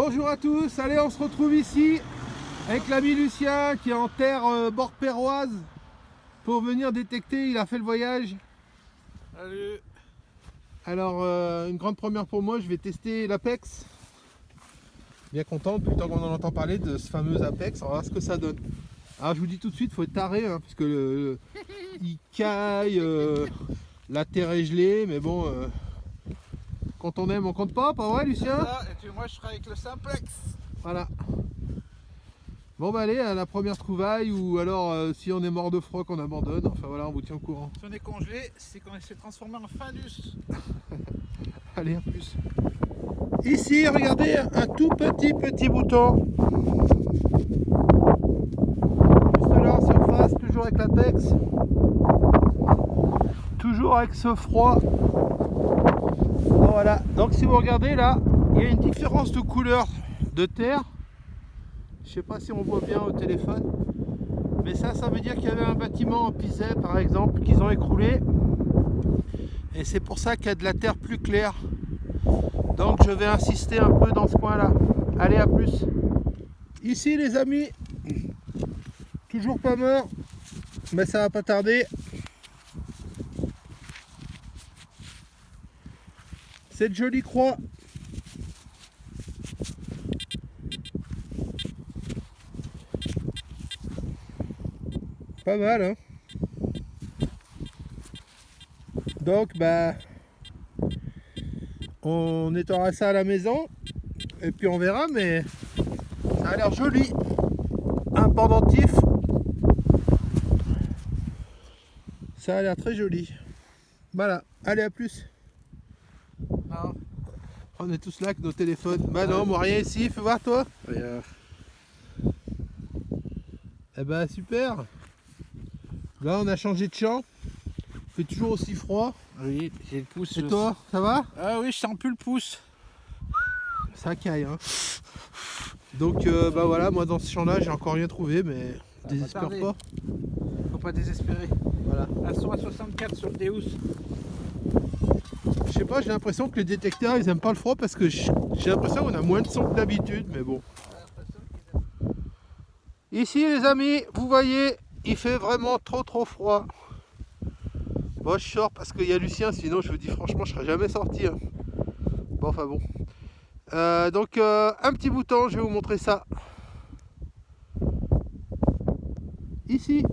Bonjour à tous, allez on se retrouve ici avec l'ami Lucien qui est en terre bord-péroise pour venir détecter, il a fait le voyage. Salut. Alors une grande première pour moi, je vais tester l'Apex. Bien content depuis le temps qu'on en entend parler de ce fameux Apex, on va voir ce que ça donne. Alors je vous dis tout de suite, il faut être taré hein, parce que il caille, la terre est gelée, mais bon, quand on aime on compte pas vrai Lucien? Ça, et puis moi je serai avec le Simplex. Voilà. Bon bah allez, à la première trouvaille, ou alors si on est mort de froid qu'on abandonne, enfin voilà, on vous tient au courant. Si on est congelé, c'est qu'on s'est transformé en phallus. Allez, à plus. Ici, regardez, un tout petit bouton. Juste là en surface, toujours avec l'Apex. Toujours avec ce froid. Voilà, donc si vous regardez là, il y a une différence de couleur de terre. Je sais pas si on voit bien au téléphone, mais ça veut dire qu'il y avait un bâtiment en Pisay par exemple qu'ils ont écroulé, et c'est pour ça qu'il y a de la terre plus claire. Donc je vais insister un peu dans ce coin là. Allez, à plus. Ici les amis, toujours pas mort, mais ça va pas tarder. Cette jolie croix. Pas mal hein. Donc bah on nettoiera ça à la maison et puis on verra, mais ça a l'air joli. Un pendentif, ça a l'air très joli. Voilà, allez, à plus. Non. On est tous là avec nos téléphones. Bah non, moi rien ici, fais voir toi. Regarde. Eh ben super. Là on a changé de champ. Il fait toujours aussi froid. Oui, j'ai le pouce. Et toi, ça va? Ah oui, je sens plus le pouce. Ça caille hein. Donc bah voilà, moi dans ce champ là j'ai encore rien trouvé, mais désespère tarder. pas. Faut pas désespérer. Voilà. Elles sont à 64 sur le Deus. Je sais pas, j'ai l'impression que les détecteurs ils aiment pas le froid parce que j'ai l'impression qu'on a moins de son que d'habitude, mais bon. Ici les amis, vous voyez, il fait vraiment trop froid. Moi je sors parce qu'il y a Lucien, sinon je vous dis franchement je serais jamais sorti hein. Bon enfin bon. Donc un petit bouton, je vais vous montrer ça. Ici.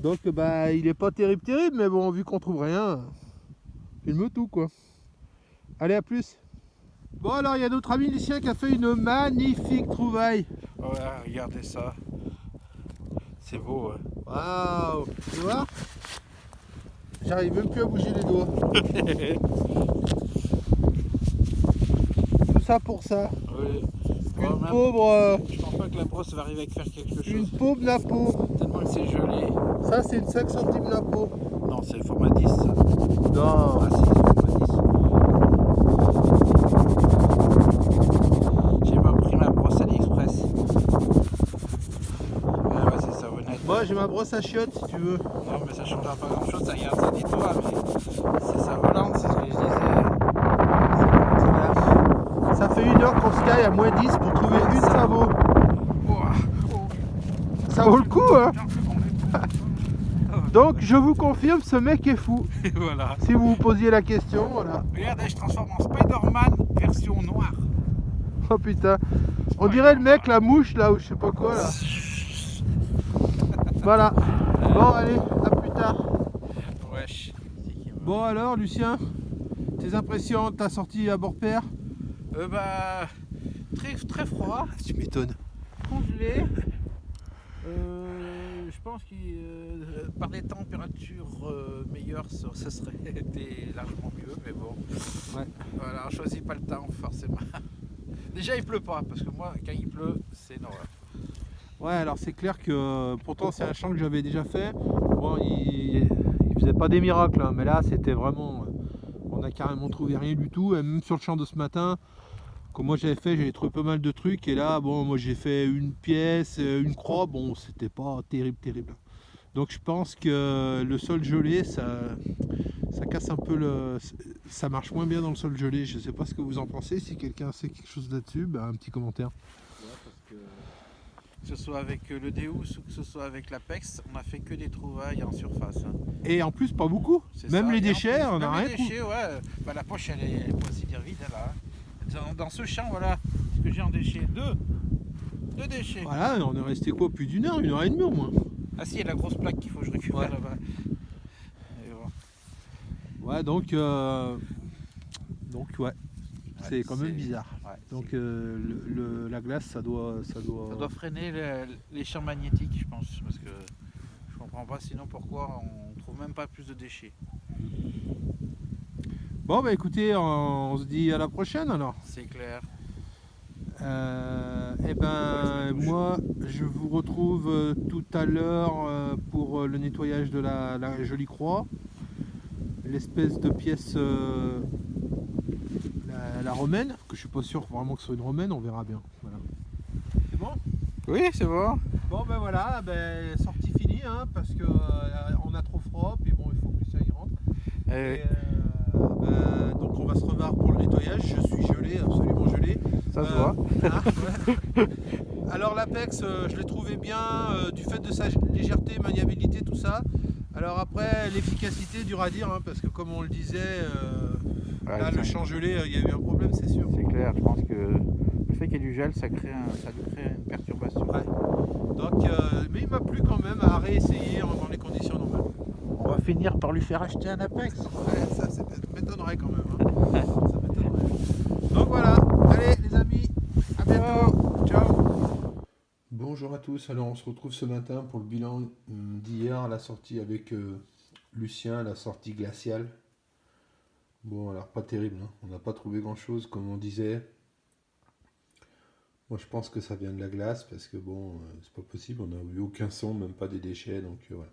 Donc bah il est pas terrible, mais bon vu qu'on trouve rien, filme tout quoi. Allez, à plus. Bon alors il y a notre ami Lucien qui a fait une magnifique trouvaille. Ouais, regardez ça. C'est beau. Ouais. Waouh, tu vois? J'arrive même plus à bouger les doigts. Tout ça pour ça. Oui. Une Même, pauvre... je pense pas que la brosse va arriver à faire quelque chose. Une pauvre napo. Tellement que c'est joli. Ça c'est une 5 centimes napo. Non, c'est le format 10 ça. Non. Ah si, c'est le format 10. J'ai pas pris ma brosse AliExpress. Ah ouais, c'est ça, honnête. Moi j'ai ma brosse à chiottes si tu veux. Non, mais ça changera pas grand chose, ça regarde, ça nettoie, mais c'est sa volante, c'est ce que je disais. Ça fait 1 heure qu'on se caille à moins 10 pour trouver une sabot. Ça vaut le coup hein. Donc je vous confirme, ce mec est fou. Et voilà. Si vous vous posiez la question, voilà. Regardez, je transforme en Spider-Man version noire. Oh putain. On dirait le mec, la mouche là, ou je sais pas quoi là. Voilà. Bon allez, à plus tard. Wesh. Bon alors Lucien, tes impressions de ta sortie à bord-père? Bah, très froid, Tu m'étonnes. congelé. Je pense que par des températures meilleures, ça serait été largement mieux, mais bon. Ouais. Voilà, on choisit pas le temps forcément. Déjà il pleut pas, parce que moi quand il pleut, c'est une horreur. Ouais, alors c'est clair que pourtant c'est un champ que j'avais déjà fait. Bon, il faisait pas des miracles, hein, mais là c'était vraiment... on a carrément trouvé rien du tout, et même sur le champ de ce matin, comme moi j'avais fait, j'avais trouvé pas mal de trucs, et là, bon, moi j'ai fait une pièce, une croix, bon, c'était pas terrible. Donc je pense que le sol gelé, ça casse un peu ça marche moins bien dans le sol gelé. Je sais pas ce que vous en pensez. Si quelqu'un sait quelque chose là-dessus, un petit commentaire. Ouais, parce que ce soit avec le Deus ou que ce soit avec l'Apex, on a fait que des trouvailles en surface, hein. Et en plus, pas beaucoup. C'est Même ça. les Et en déchets, plus, on n'a même rien les trouvé. déchets, ouais. La poche, elle est pour ainsi dire vide, là, hein. Dans ce champ, voilà, ce que j'ai en déchets. Deux déchets. Voilà, on est resté quoi, plus d'une heure et demie au moins. Ah si, il y a la grosse plaque qu'il faut que je récupère Ouais. là-bas. Et voilà. Ouais, donc ouais, c'est quand même bizarre. Ouais, Donc la glace, ça doit. ça doit freiner les champs magnétiques, je pense, parce que je comprends pas sinon pourquoi on trouve même pas plus de déchets. Bon, bah écoutez, on se dit à la prochaine alors. C'est clair. Et ben moi je vous retrouve tout à l'heure pour le nettoyage de la jolie croix, l'espèce de pièce la romaine, que je suis pas sûr vraiment que ce soit une romaine, on verra bien. Voilà. C'est bon? Oui, c'est bon. Bon ben voilà, sortie finie hein, parce que on a trop froid, puis bon il faut que Lucien y rentre. Et, donc on va se revoir pour le nettoyage, je suis gelé, absolument gelé. Ça se voit. Ouais. Alors l'Apex, je l'ai trouvé bien du fait de sa légèreté, maniabilité, tout ça. Alors après, l'efficacité, dur à dire, hein, parce que comme on le disait, là, le champ gelé, il y a eu un problème, c'est sûr. C'est clair, je pense que le fait qu'il y ait du gel, ça lui crée une perturbation. Ouais. Donc, mais il m'a plu quand même à réessayer dans les conditions normales. On va finir par lui faire acheter un Apex. Ouais, ça m'étonnerait quand même. Hein. Ça m'étonnerait. Donc voilà, allez les amis, à bientôt. Ciao. Bonjour à tous, alors on se retrouve ce matin pour le bilan d'hier à la sortie avec Lucien, la sortie glaciale. Bon, alors pas terrible, hein. On n'a pas trouvé grand chose comme on disait. Moi je pense que ça vient de la glace parce que bon, c'est pas possible, on n'a eu aucun son, même pas des déchets, donc voilà.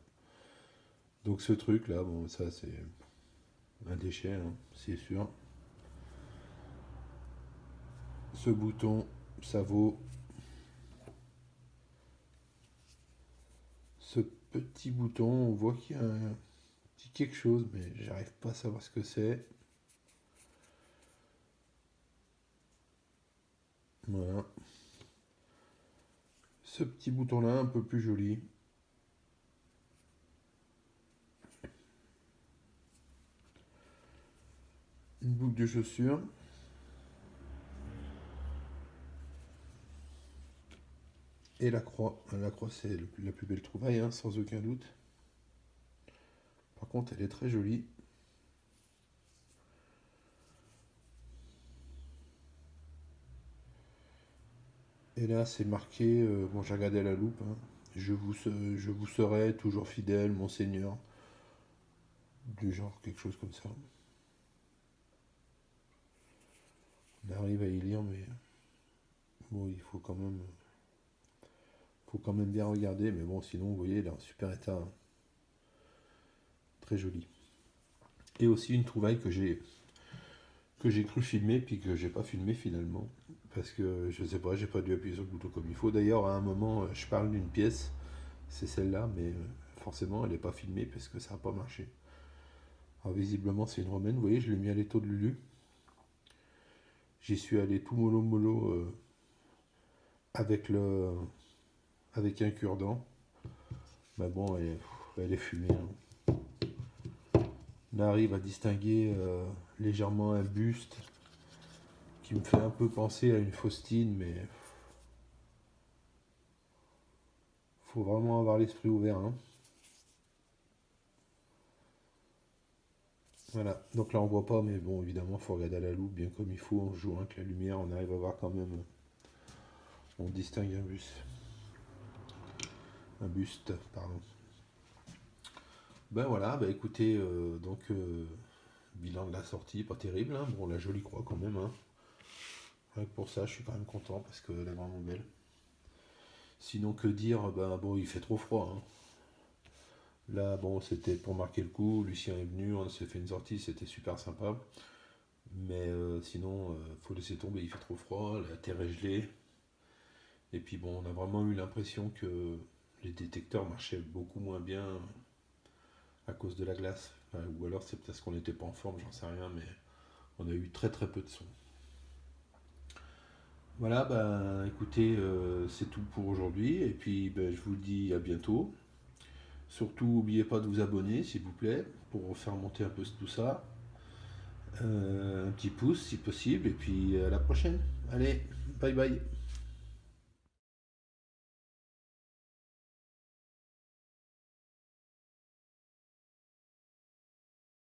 Donc ce truc là, bon, ça c'est un déchet, hein, c'est sûr. Ce bouton, ça vaut. Ce petit bouton, on voit qu'il y a un petit quelque chose, mais j'arrive pas à savoir ce que c'est. Voilà. Ce petit bouton là, un peu plus joli. Une boucle de chaussure. Et la croix. La croix, c'est la plus belle trouvaille, hein, sans aucun doute. Par contre, elle est très jolie. Et là, c'est marqué, bon, j'ai regardé à la loupe, hein, je vous serai toujours fidèle, mon Seigneur. Du genre, quelque chose comme ça. On arrive à y lire, mais bon, il faut quand même bien regarder. Mais bon, sinon, vous voyez, il est en super état, hein. Très joli. Et aussi une trouvaille que j'ai cru filmer, puis que j'ai pas filmé finalement. Parce que je sais pas, j'ai pas dû appuyer sur le bouton comme il faut. D'ailleurs, à un moment, je parle d'une pièce, c'est celle-là, mais forcément, elle n'est pas filmée parce que ça n'a pas marché. Alors, visiblement, c'est une romaine. Vous voyez, je l'ai mis à l'étau de Lulu. J'y suis allé tout mollo avec un cure-dent. Mais bon, elle est fumée, hein. On arrive à distinguer légèrement un buste qui me fait un peu penser à une Faustine, mais faut vraiment avoir l'esprit ouvert, hein. Voilà, donc là on voit pas, mais bon, évidemment, il faut regarder à la loupe bien comme il faut. On joue avec la lumière, on arrive à voir quand même. On distingue un buste. Un buste, pardon. Ben voilà, ben écoutez, bilan de la sortie, pas terrible, hein. Bon, la jolie croix quand même, hein. Rien que pour ça, je suis quand même content parce qu'elle est vraiment belle. Sinon, que dire, ben bon, il fait trop froid, hein. Là, bon, c'était pour marquer le coup. Lucien est venu, on s'est fait une sortie, c'était super sympa. Mais sinon, faut laisser tomber, il fait trop froid, la terre est gelée. Et puis bon, on a vraiment eu l'impression que les détecteurs marchaient beaucoup moins bien à cause de la glace. Ou alors c'est parce qu'on n'était pas en forme, j'en sais rien, mais on a eu très très peu de son. Voilà, ben écoutez, c'est tout pour aujourd'hui. Et puis ben, je vous dis à bientôt. Surtout, n'oubliez pas de vous abonner, s'il vous plaît, pour faire monter un peu tout ça. Un petit pouce si possible, et puis à la prochaine. Allez, bye bye.